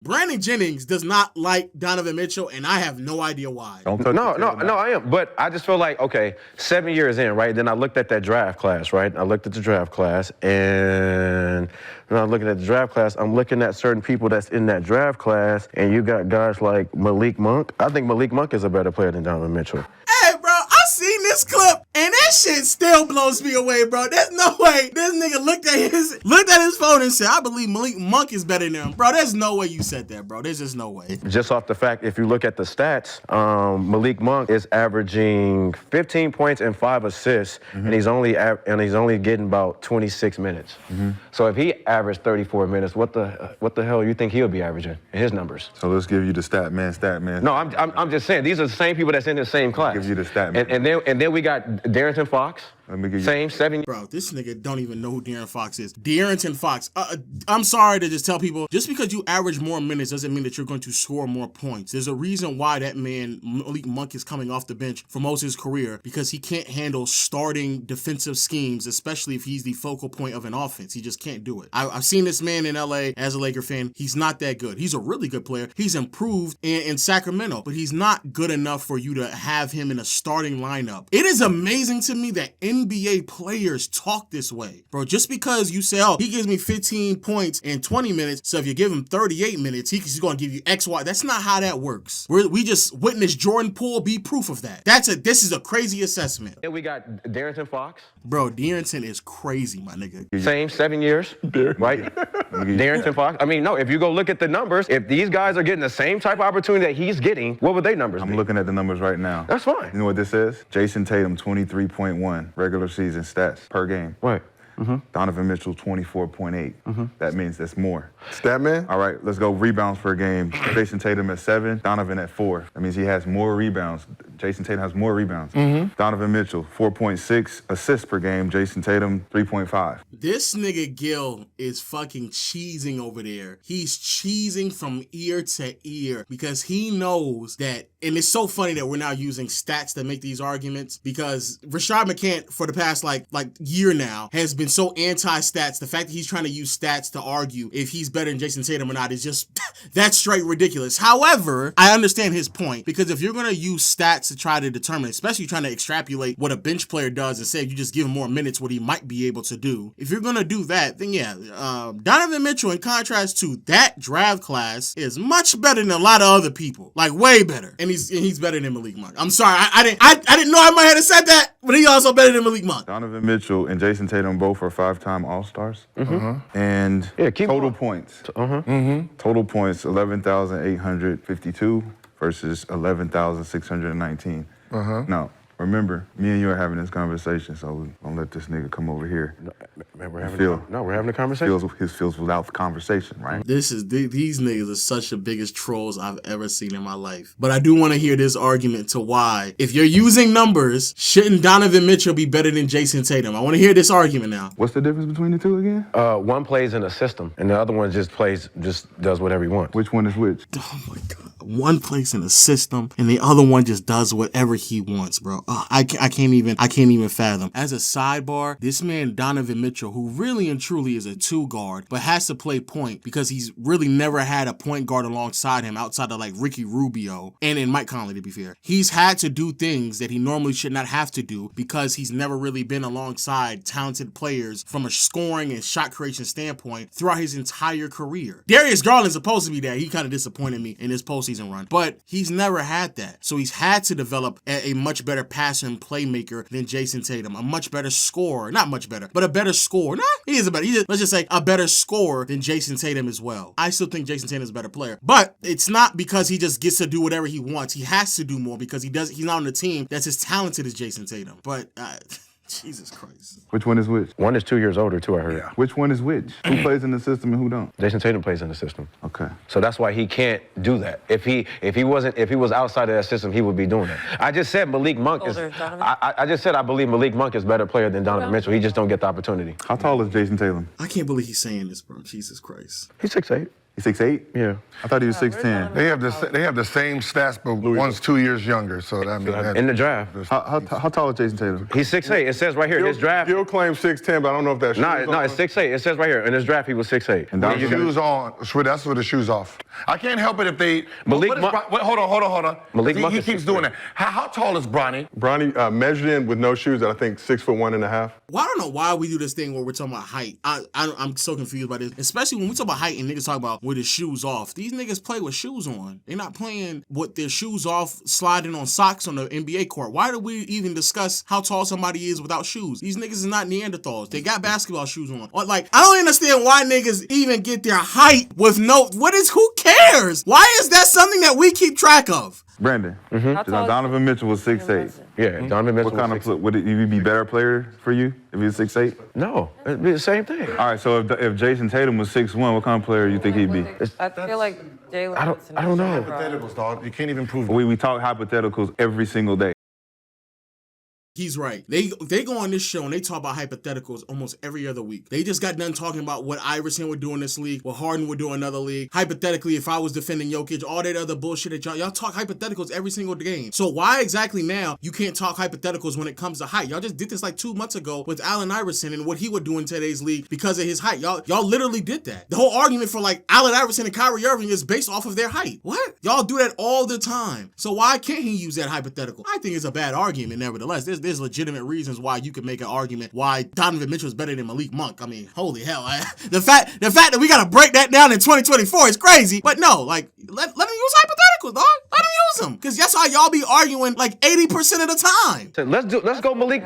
Brandon Jennings does not like Donovan Mitchell, and I have no idea why. No, I am. But I just feel like, okay, 7 years in, right? Then I looked at that draft class, right? I looked at the draft class, and when I'm looking at the draft class, I'm looking at certain people that's in that draft class, and you got guys like Malik Monk. I think Malik Monk is a better player than Donovan Mitchell. Hey, bro, I seen this clip, and that shit still blows me away, bro. There's no way this nigga looked at his phone and said, I believe Malik Monk is better than him. Bro, there's no way you said that, bro. There's just no way. Just off the fact, if you look at the stats, Malik Monk is averaging 15 points and 5 assists, and he's only getting about 26 minutes. So if he averaged 34 minutes, what the hell you think he'll be averaging in his numbers? So let's give you the stat man. No, I'm just saying these are the same people that's in the same class. Give you the stat man. And then we got Darrington Fox. Let me give you same 7. Bro, this nigga don't even know who De'Aaron Fox is. De'Aaron Fox. I'm sorry to just tell people, just because you average more minutes doesn't mean that you're going to score more points. There's a reason why that man, Malik Monk, is coming off the bench for most of his career, because he can't handle starting defensive schemes, especially if he's the focal point of an offense. He just can't do it. I've seen this man in LA as a Laker fan. He's not that good. He's a really good player. He's improved in Sacramento, but he's not good enough for you to have him in a starting lineup. It is amazing to me that NBA players talk this way, bro. Just because you say, oh, he gives me 15 points in 20 minutes, so if you give him 38 minutes, he's going to give you X, Y. That's not how that works. We just witnessed Jordan Poole be proof of that. This is a crazy assessment. And we got Darrington Fox. Bro, Darrington is crazy, my nigga. Same 7 years, right? Darrington Fox. I mean, no, if you go look at the numbers, if these guys are getting the same type of opportunity that he's getting, what would their numbers be? I'm looking at the numbers right now. That's fine. You know what this is? Jason Tatum, 23.1 regular season stats per game. Right. Donovan Mitchell, 24.8. That means that's more. Stat man? All right, let's go rebounds per game. Jason Tatum at 7, Donovan at 4. That means he has more rebounds. Jason Tatum has more rebounds. Donovan Mitchell, 4.6 assists per game. Jason Tatum, 3.5. This nigga Gil is fucking cheesing over there. He's cheesing from ear to ear because he knows that, and it's so funny that we're now using stats to make these arguments, because Rashad McCants for the past like year now has been so anti-stats. The fact that he's trying to use stats to argue if he's better than Jason Tatum or not is just, that's straight ridiculous. However, I understand his point, because if you're going to use stats to try to determine, especially trying to extrapolate what a bench player does and say if you just give him more minutes what he might be able to do, if you're going to do that, then yeah, Donovan Mitchell, in contrast to that draft class, is much better than a lot of other people, like way better, and he's better than Malik Monk. I'm sorry, I didn't know I might have said that, but he's also better than Malik Monk. Donovan Mitchell and Jason Tatum both are 5-time All-Stars. And total points. Total points, 11,852 versus 11,619. Now, remember, me and you are having this conversation, so we don't let this nigga come over here. We're having a conversation. Feels without the conversation, right? These niggas are such the biggest trolls I've ever seen in my life. But I do want to hear this argument to why, if you're using numbers, shouldn't Donovan Mitchell be better than Jason Tatum? I want to hear this argument now. What's the difference between the two again? One plays in a system, and the other one just does whatever he wants. Which one is which? Oh my God. One plays in a system, and the other one just does whatever he wants, bro. I can't even fathom. As a sidebar, this man Donovan Mitchell, who really and truly is a 2 guard, but has to play point because he's really never had a point guard alongside him outside of like Ricky Rubio and Mike Conley, to be fair. He's had to do things that he normally should not have to do because he's never really been alongside talented players from a scoring and shot creation standpoint throughout his entire career. Darius Garland's supposed to be there. He kind of disappointed me in his postseason run, but he's never had that. So he's had to develop a much better passer and playmaker than Jason Tatum, a much better scorer, not much better, but a better scorer. Nah, he is a better, let's just say a better scorer than Jason Tatum as well. I still think Jason Tatum is a better player, but it's not because he just gets to do whatever he wants. He has to do more because he's not on the team that's as talented as Jason Tatum. But Jesus Christ. Which one is which? One is 2 years older too, I heard. Yeah. Which one is which? Who plays in the system and who don't? Jason Tatum plays in the system. Okay. So that's why he can't do that. If he was outside of that system, he would be doing that. I just said Malik Monk I just said I believe Malik Monk is a better player than Donovan Mitchell. He just don't get the opportunity. How tall is Jason Tatum? I can't believe he's saying this, bro. Jesus Christ. He's 6'8". He's 6'8"? Yeah. I thought he was 6'10". They have the same stats, but one's 2 years younger. So that means In the draft. How tall is Jason Tatum? He's 6'8". It says right here, his draft. He'll claim 6'10", but I don't know if that's No, it's 6'8". It says right here, in his draft, he was 6'8". And the shoes on. That's with the shoes off. I can't help it if they. Malik Monk. Hold on. Malik Monk He is keeps 6'3". doing that. How tall is Bronny? Bronny measured in with no shoes at I think 6'1.5". Well, I don't know why we do this thing where we're talking about height. I'm so confused by this, especially when we talk about height and niggas talk about with his shoes off. These niggas play with shoes on. They're not playing with their shoes off, sliding on socks on the NBA court. Why do we even discuss how tall somebody is without shoes? These niggas is not Neanderthals. They got basketball shoes on. Or like, I don't understand why niggas even get their height with no. Who cares? Why is that something that we keep track of? Brandon. Donovan Mitchell was 6'8". Yeah, Donovan Mitchell. What kind of would he be better player for you if he was 6'8"? No, it'd be the same thing. All right, so if Jason Tatum was 6'1", what kind of player you think he'd be? I feel like Jalen. I don't know. Hypotheticals, dog. You can't even prove it. We talk hypotheticals every single day. He's right. They go on this show and they talk about hypotheticals almost every other week. They just got done talking about what Iverson would do in this league, what Harden would do in another league. Hypothetically, if I was defending Jokic, all that other bullshit that y'all talk hypotheticals every single game. So why exactly now you can't talk hypotheticals when it comes to height? Y'all just did this like 2 months ago with Allen Iverson and what he would do in today's league because of his height. Y'all literally did that. The whole argument for like Allen Iverson and Kyrie Irving is based off of their height. What? Y'all do that all the time. So why can't he use that hypothetical? I think it's a bad argument nevertheless. There's legitimate reasons why you could make an argument why Donovan Mitchell is better than Malik Monk. I mean, holy hell. The fact that we gotta break that down in 2024 is crazy. But no, like, let him use hypotheticals, dog. Let him use them. Because that's how y'all be arguing like 80% of the time. So let's go Malik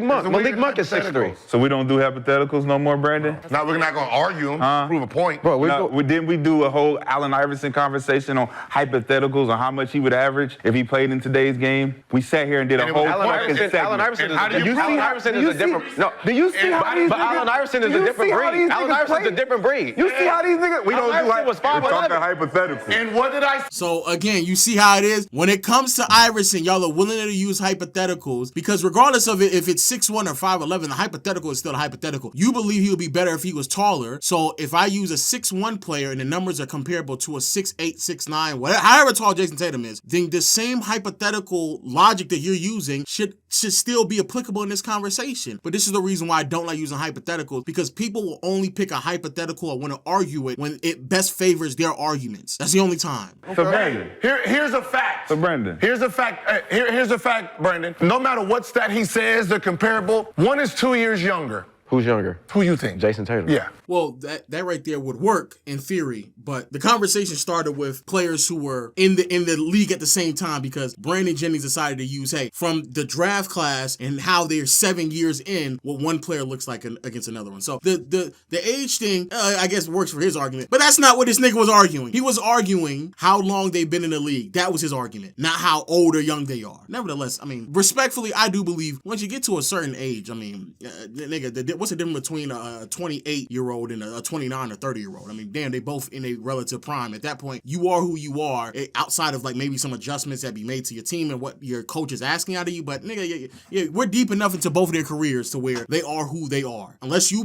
Monk. Malik Monk is 6'3". So we don't do hypotheticals no more, Brandon? Now we're not gonna argue them, prove a point. Bro, didn't we do a whole Allen Iverson conversation on hypotheticals on how much he would average if he played in today's game? We sat here and did a whole fucking segment. Allen Iverson is do you see Allen Iverson is a different. No, do you see how these but Allen Iverson is a different breed. Allen Iverson is a different breed. You see how these niggas? We don't do Iverson was 5'11". We're talking hypotheticals. And what did I? So again, you see how it is? When it comes to Iverson, y'all are willing to use hypotheticals because regardless of it, if it's 6'1" or 5'11", the hypothetical is still a hypothetical. You believe he would be better if he was taller. So if I use a 6'1" player and the numbers are comparable to a 6'8", 6'9", whatever, however tall Jason Tatum is, then the same hypothetical logic that you're using should still be applicable in this conversation. But this is the reason why I don't like using hypotheticals, because people will only pick a hypothetical or want to argue it when it best favors their arguments. That's the only time. So Brandon. Here's a fact. So Brandon. Here's a fact. Here's a fact, Brandon. No matter what stat he says, they're comparable. One is 2 years younger. Who's younger? Who you think? Jason Tatum. Yeah. Well, that right there would work in theory, but the conversation started with players who were in the league at the same time because Brandon Jennings decided to use, from the draft class and how they're 7 years in, what one player looks like against another one. So the age thing, I guess, works for his argument, but that's not what this nigga was arguing. He was arguing how long they've been in the league. That was his argument, not how old or young they are. Nevertheless, I mean, respectfully, I do believe once you get to a certain age, I mean, nigga, what's the difference between a 28-year-old and a 29 or 30-year-old? I mean, damn, they both in a relative prime. At that point, you are who you are, outside of like maybe some adjustments that be made to your team and what your coach is asking out of you. But nigga, we're deep enough into both their careers to where they are who they are. Unless you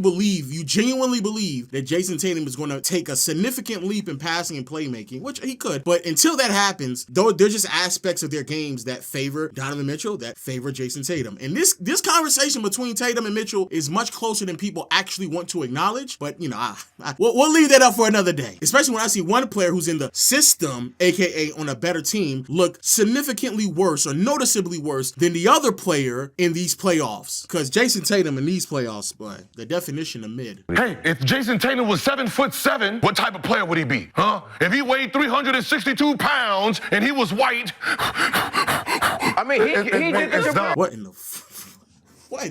genuinely believe that Jason Tatum is going to take a significant leap in passing and playmaking, which he could. But until that happens, though, there's just aspects of their games that favor Donovan Mitchell, that favor Jason Tatum. And this conversation between Tatum and Mitchell is much closer than people actually want to acknowledge. But we'll leave that up for another day. Especially when I see one player who's in the system, aka on a better team, look significantly worse or noticeably worse than the other player in these playoffs. Because Jason Tatum in these playoffs, boy, the definition of mid. Hey, if Jason Tatum was 7'7", what type of player would he be? Huh? If he weighed 362 pounds and he was white. I mean, he did this. What in the fuck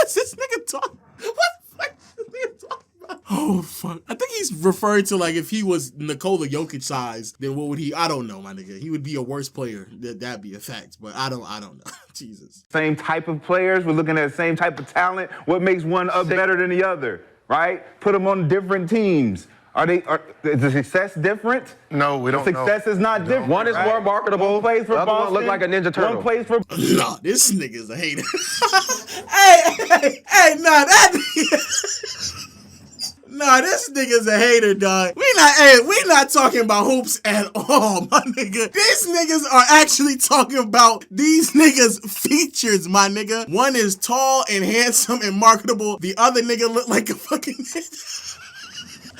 is this nigga talking? What the fuck is this nigga talking about? Oh, fuck. I think he's referring to, like, if he was Nikola Jokic size, then what would he? I don't know, my nigga. He would be a worse player. That'd be a fact, but I don't know. Jesus. Same type of players. We're looking at the same type of talent. What makes one better than the other, right? Put them on different teams. Is the success different? No, we don't know. Success is not different. One is more marketable. One plays for the other Boston. one look like a Ninja Turtle. One plays for... Nah, this nigga's a hater. Hey, nah, that... Nah, this nigga's a hater, dog. We not talking about hoops at all, my nigga. These niggas are actually talking about these niggas' features, my nigga. One is tall and handsome and marketable. The other nigga look like a fucking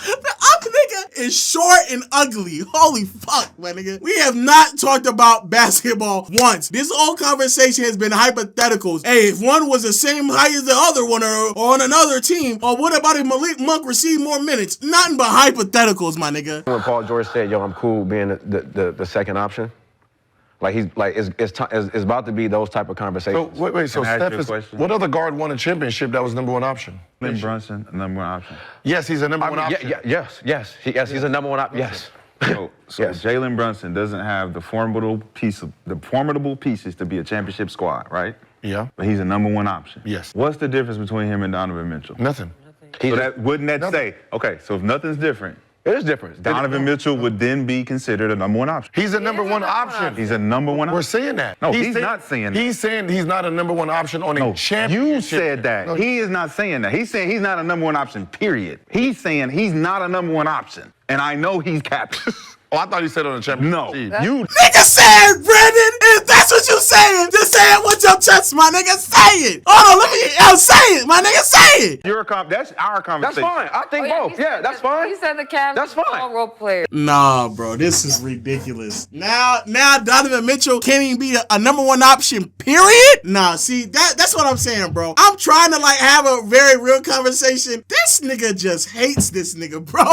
The other nigga is short and ugly. Holy fuck, my nigga. We have not talked about basketball once. This whole conversation has been hypotheticals. Hey, if one was the same height as the other one or on another team, or what about if Malik Monk received more minutes? Nothing but hypotheticals, my nigga. When Paul George said, yo, I'm cool being the second option, like he's like it's about to be those type of conversations. So wait, so Can I ask Steph you a is, question? what other guard won a championship that was number one option? Jalen Brunson, number one option. Yes, he's a number one option. Yes, he's a number one option. Yes. So Yes. Jalen Brunson doesn't have the formidable pieces to be a championship squad, right? Yeah. But he's a number one option. Yes. What's the difference between him and Donovan Mitchell? Nothing. So that wouldn't that say, okay, so if nothing's different, It is different. Donovan Mitchell would then be considered a number one option. He's a number one option. He's a number one option. We're saying that. No, he's not saying that. He's saying he's not a number one option on a championship. You said that. No, he is not saying that. He's saying he's not a number one option, period. He's saying he's not a number one option. And I know he's captain. Oh, I thought he said on the championship. No, team. you. Nigga said, Brandon, if that's what you saying, just say it with your chest, my nigga. Say it. Hold on, say it, my nigga, say it. That's our That's conversation. fine. I think both. Yeah, that's fine. He said the Cavs That's fine. all role players. Nah, bro, this is ridiculous. Now Donovan Mitchell can't even be a number one option, period? Nah, see, that's what I'm saying, bro. I'm trying to, like, have a very real conversation. This nigga just hates this nigga, bro.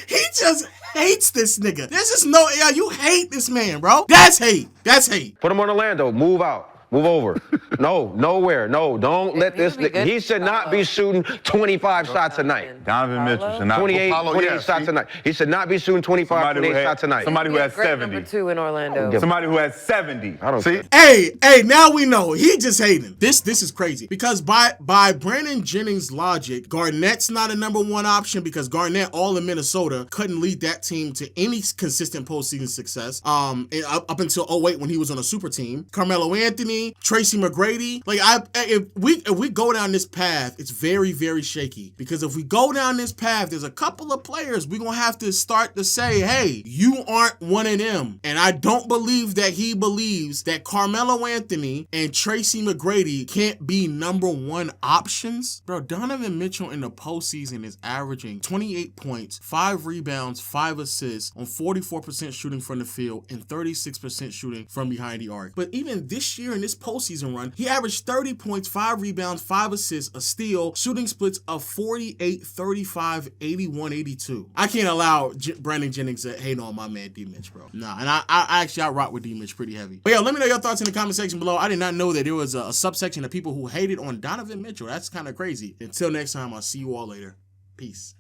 He just hates this nigga. There's just no, you hate this man, bro. That's hate. That's hate. Put him on Orlando. Move out. Move over. No, nowhere. No, don't let this. He should not be shooting 25 shots a night. Donovan Mitchell should not. 28 yeah, shots a night. He should not be shooting 25, 28 shots a night. Somebody who has Great 70. number 2 in Orlando. Somebody who has 70. I don't See? Hey, now we know. He just hating. This is crazy. Because by Brandon Jennings' logic, Garnett's not a number one option because Garnett, all in Minnesota, couldn't lead that team to any consistent postseason success. Up until 08 when he was on a super team. Carmelo Anthony, Tracy McGrady. Like, if we go down this path, it's very, very shaky. Because if we go down this path, there's a couple of players we're gonna have to start to say, hey, you aren't one of them. And I don't believe that he believes that Carmelo Anthony and Tracy McGrady can't be number one options. Bro, Donovan Mitchell in the postseason is averaging 28 points, 5 rebounds, 5 assists on 44% shooting from the field and 36% shooting from behind the arc. But even this year in this postseason run, he averaged 30 points, 5 rebounds, 5 assists, a steal, shooting splits of 48, 35, 81, 82. I can't allow Brandon Jennings to hate on my man D-Mitch, bro. Nah, and I rock with D-Mitch pretty heavy. But let me know your thoughts in the comment section below. I did not know that there was a subsection of people who hated on Donovan Mitchell. That's kind of crazy. Until next time, I'll see you all later. Peace.